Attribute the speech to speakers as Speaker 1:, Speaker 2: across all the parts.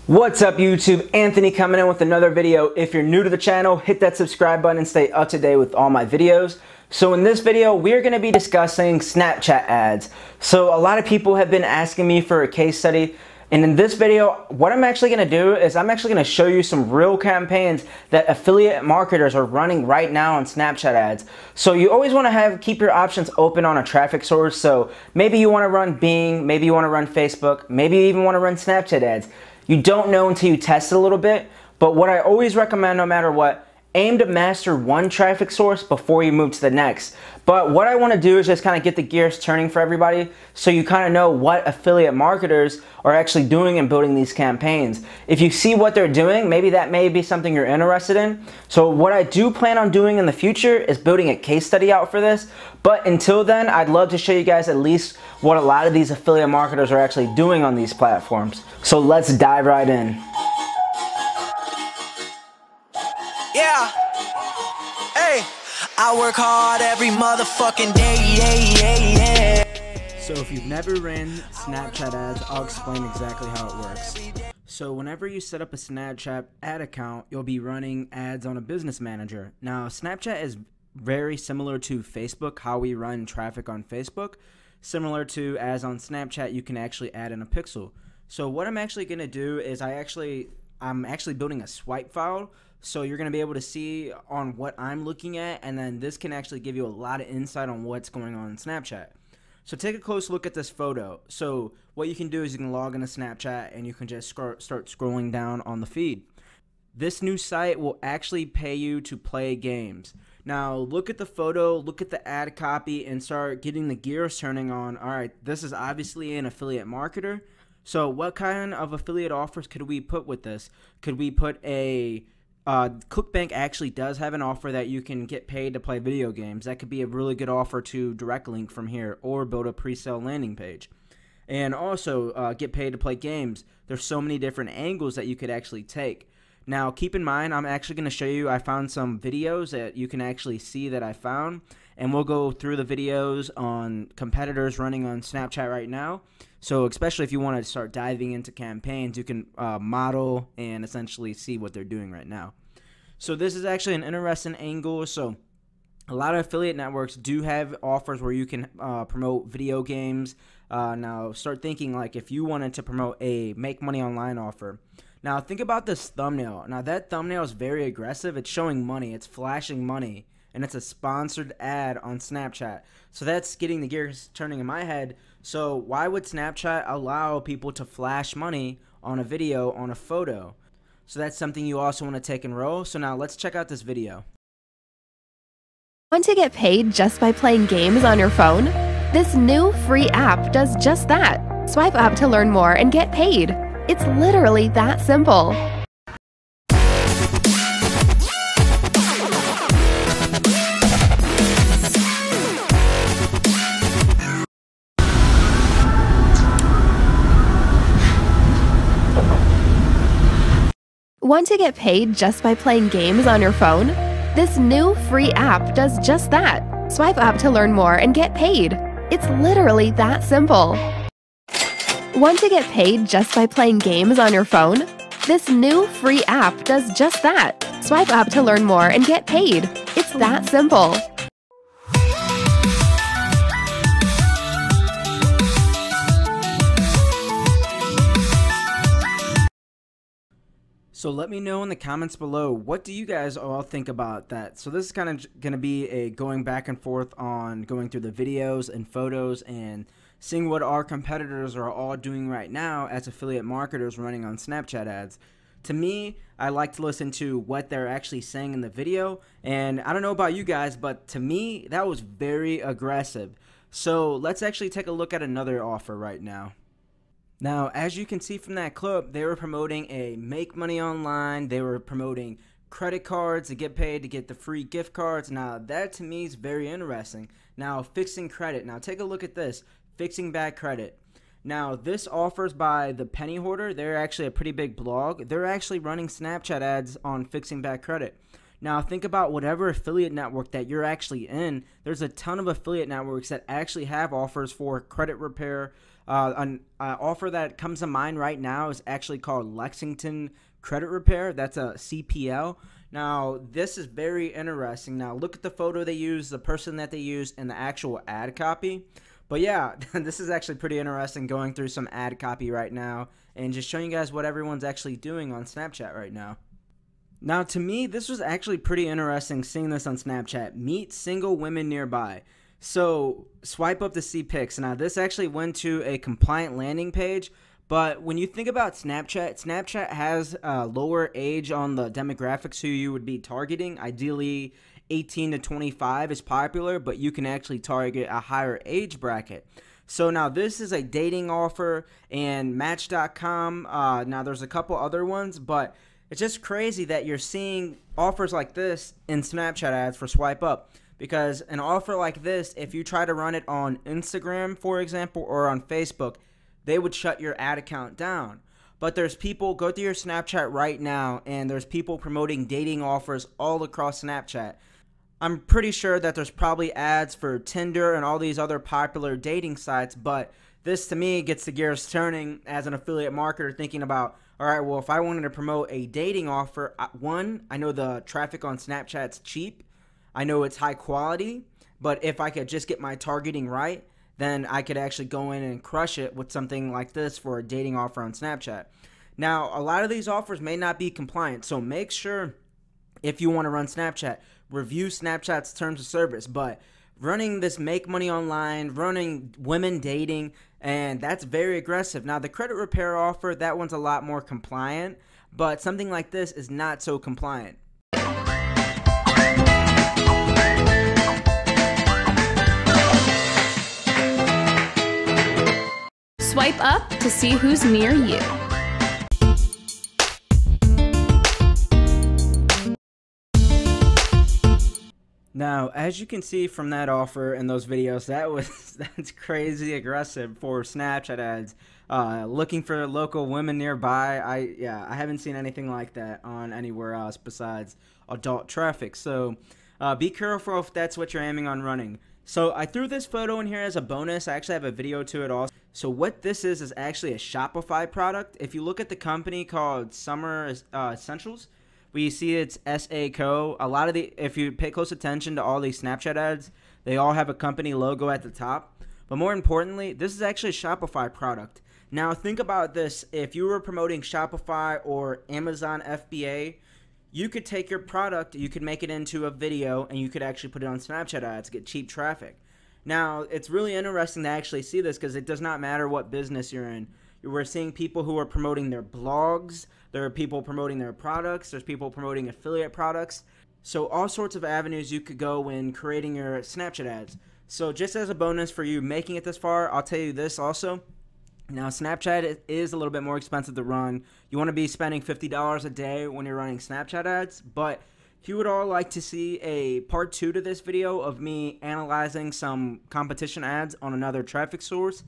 Speaker 1: What's up YouTube? Anthony coming in with another video. If you're new to the channel, hit that subscribe button and stay up to date with all my videos. So in this video, we're going to be discussing Snapchat ads. So a lot of people have been asking me for a case study. And in this video, what I'm actually going to do is I'm actually going to show you some real campaigns that affiliate marketers are running right now on Snapchat ads. So you always want to keep your options open on a traffic source. So maybe you want to run Bing, maybe you want to run Facebook, maybe you even want to run Snapchat ads. You don't know until you test it a little bit, but what I always recommend no matter what, aim to master one traffic source before you move to the next. But what I want to do is just kind of get the gears turning for everybody so you kind of know what affiliate marketers are actually doing and building these campaigns. If you see what they're doing, maybe that may be something you're interested in. So what I do plan on doing in the future is building a case study out for this. But until then, I'd love to show you guys at least what a lot of these affiliate marketers are actually doing on these platforms. So let's dive right in.
Speaker 2: Yeah. Hey, I work hard every motherfucking day.
Speaker 1: So if you've never ran Snapchat ads, I'll explain exactly how it works. So whenever you set up a Snapchat ad account, you'll be running ads on a business manager. Now, Snapchat is very similar to Facebook, how we run traffic on Facebook. Similar to as on Snapchat, you can actually add in a pixel. So what I'm actually going to do is I'm actually building a swipe file. So you're going to be able to see on what I'm looking at, and then this can actually give you a lot of insight on what's going on in Snapchat. So take a close look at this photo. So what you can do is you can log into Snapchat and you can just start scrolling down on the feed. This new site will actually pay you to play games. Now look at the photo, look at the ad copy, and start getting the gears turning on. Alright, this is obviously an affiliate marketer. So what kind of affiliate offers could we put with this? Could we put a ClickBank actually does have an offer that you can get paid to play video games. That could be a really good offer to direct link from here or build a pre-sale landing page. And also get paid to play games. There's so many different angles that you could actually take. Now keep in mind, I'm actually going to show you, I found some videos that you can actually see that I found. And we'll go through the videos on competitors running on Snapchat right now. So especially if you want to start diving into campaigns, you can model and essentially see what they're doing right now. So this is actually an interesting angle. So a lot of affiliate networks do have offers where you can promote video games. Now start thinking like if you wanted to promote a make money online offer. Now think about this thumbnail. Now that thumbnail is very aggressive. It's showing money. It's flashing money. And it's a sponsored ad on Snapchat. So that's getting the gears turning in my head. So why would Snapchat allow people to flash money on a video, on a photo? So that's something you also want to take and roll. So now let's check out this video.
Speaker 3: Want to get paid just by playing games on your phone? This new free app does just that. Swipe up to learn more and get paid. It's literally that simple. Want to get paid just by playing games on your phone? This new free app does just that. Swipe up to learn more and get paid. It's literally that simple. Want to get paid just by playing games on your phone? This new free app does just that. Swipe up to learn more and get paid. It's that simple.
Speaker 1: So let me know in the comments below, what do you guys all think about that? So this is kind of going to be a going back and forth on going through the videos and photos and seeing what our competitors are all doing right now as affiliate marketers running on Snapchat ads. To me, I like to listen to what they're actually saying in the video, and I don't know about you guys, but to me, that was very aggressive. So let's actually take a look at another offer right now. Now, as you can see from that clip, they were promoting a make money online. They were promoting credit cards to get paid to get the free gift cards. Now, that to me is very interesting. Now, fixing credit. Now, take a look at this. Fixing bad credit. Now, this offers by the Penny Hoarder. They're actually a pretty big blog. They're actually running Snapchat ads on fixing bad credit. Now, think about whatever affiliate network that you're actually in. There's a ton of affiliate networks that actually have offers for credit repair, An offer that comes to mind right now is actually called Lexington Credit Repair. That's a CPL. Now, this is very interesting. Now, look at the photo they use, the person that they use, and the actual ad copy. But yeah, this is actually pretty interesting going through some ad copy right now and just showing you guys what everyone's actually doing on Snapchat right now. Now, to me, this was actually pretty interesting seeing this on Snapchat. Meet single women nearby. So, swipe up to see pics. Now, this actually went to a compliant landing page. But when you think about Snapchat, Snapchat has a lower age on the demographics who you would be targeting. Ideally, 18 to 25 is popular, but you can actually target a higher age bracket. So now this is a dating offer, and Match.com, now there's a couple other ones, but it's just crazy that you're seeing offers like this in Snapchat ads for swipe up. Because an offer like this, if you try to run it on Instagram, for example, or on Facebook, they would shut your ad account down. But there's people, go through your Snapchat right now, and there's people promoting dating offers all across Snapchat. I'm pretty sure that there's probably ads for Tinder and all these other popular dating sites, but this to me gets the gears turning as an affiliate marketer, thinking about, all right, well, if I wanted to promote a dating offer, one, I know the traffic on Snapchat's cheap. I know it's high quality, but if I could just get my targeting right, then I could actually go in and crush it with something like this for a dating offer on Snapchat. Now, a lot of these offers may not be compliant, so make sure if you want to run Snapchat, review Snapchat's terms of service. But running this make money online, running women dating, and that's very aggressive. Now, the credit repair offer, that one's a lot more compliant, but something like this is not so compliant.
Speaker 4: Swipe up to see who's near you.
Speaker 1: Now, as you can see from that offer and those videos, that's crazy aggressive for Snapchat ads. Looking for local women nearby. I haven't seen anything like that on anywhere else besides adult traffic. So be careful if that's what you're aiming on running. So I threw this photo in here as a bonus. I actually have a video to it also. So what this is actually a Shopify product. If you look at the company called Summer Essentials, we see it's SA.co. A lot of if you pay close attention to all these Snapchat ads, they all have a company logo at the top. But more importantly, this is actually a Shopify product. Now think about this. If you were promoting Shopify or Amazon FBA, you could take your product, you could make it into a video, and you could actually put it on Snapchat ads to get cheap traffic. Now, it's really interesting to actually see this because it does not matter what business you're in. We're seeing people who are promoting their blogs. There are people promoting their products. There's people promoting affiliate products. So all sorts of avenues you could go when creating your Snapchat ads. So just as a bonus for you making it this far, I'll tell you this also. Now, Snapchat is a little bit more expensive to run. You want to be spending $50 a day when you're running Snapchat ads. But if you would all like to see a part 2 to this video of me analyzing some competition ads on another traffic source,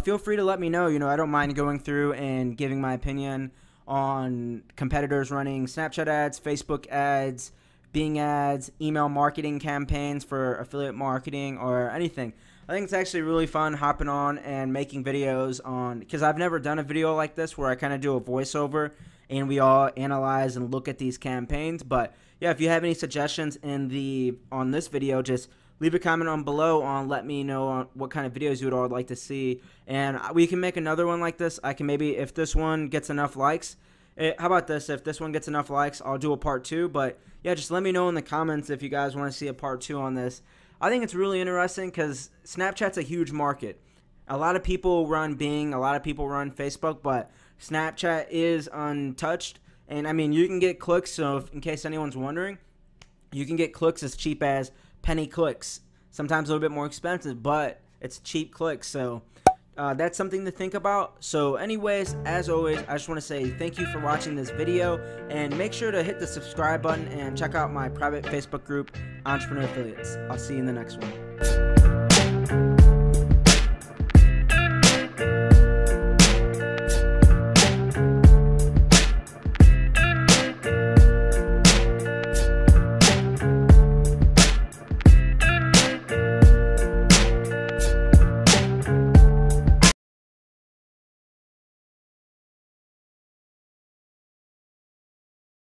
Speaker 1: feel free to let me know. I don't mind going through and giving my opinion on competitors running Snapchat ads, Facebook ads, Bing ads, email marketing campaigns for affiliate marketing, or anything. I think it's actually really fun hopping on and making videos on, because I've never done a video like this where I kind of do a voiceover and we all analyze and look at these campaigns. But yeah, if you have any suggestions on this video, just leave a comment on below on let me know what kind of videos you would all like to see, and we can make another one like this. I can maybe, if this one gets enough likes, how about this? If this one gets enough likes, I'll do a part 2. But yeah, just let me know in the comments if you guys want to see a part 2 on this. I think it's really interesting because Snapchat's a huge market. A lot of people run Bing, a lot of people run Facebook, but Snapchat is untouched. And I mean, you can get clicks, so in case anyone's wondering, you can get clicks as cheap as penny clicks. Sometimes a little bit more expensive, but it's cheap clicks. So that's something to think about. So anyways, as always, I just want to say thank you for watching this video, and make sure to hit the subscribe button and check out my private Facebook group, Entrepreneur Affiliates. I'll see you in the next one.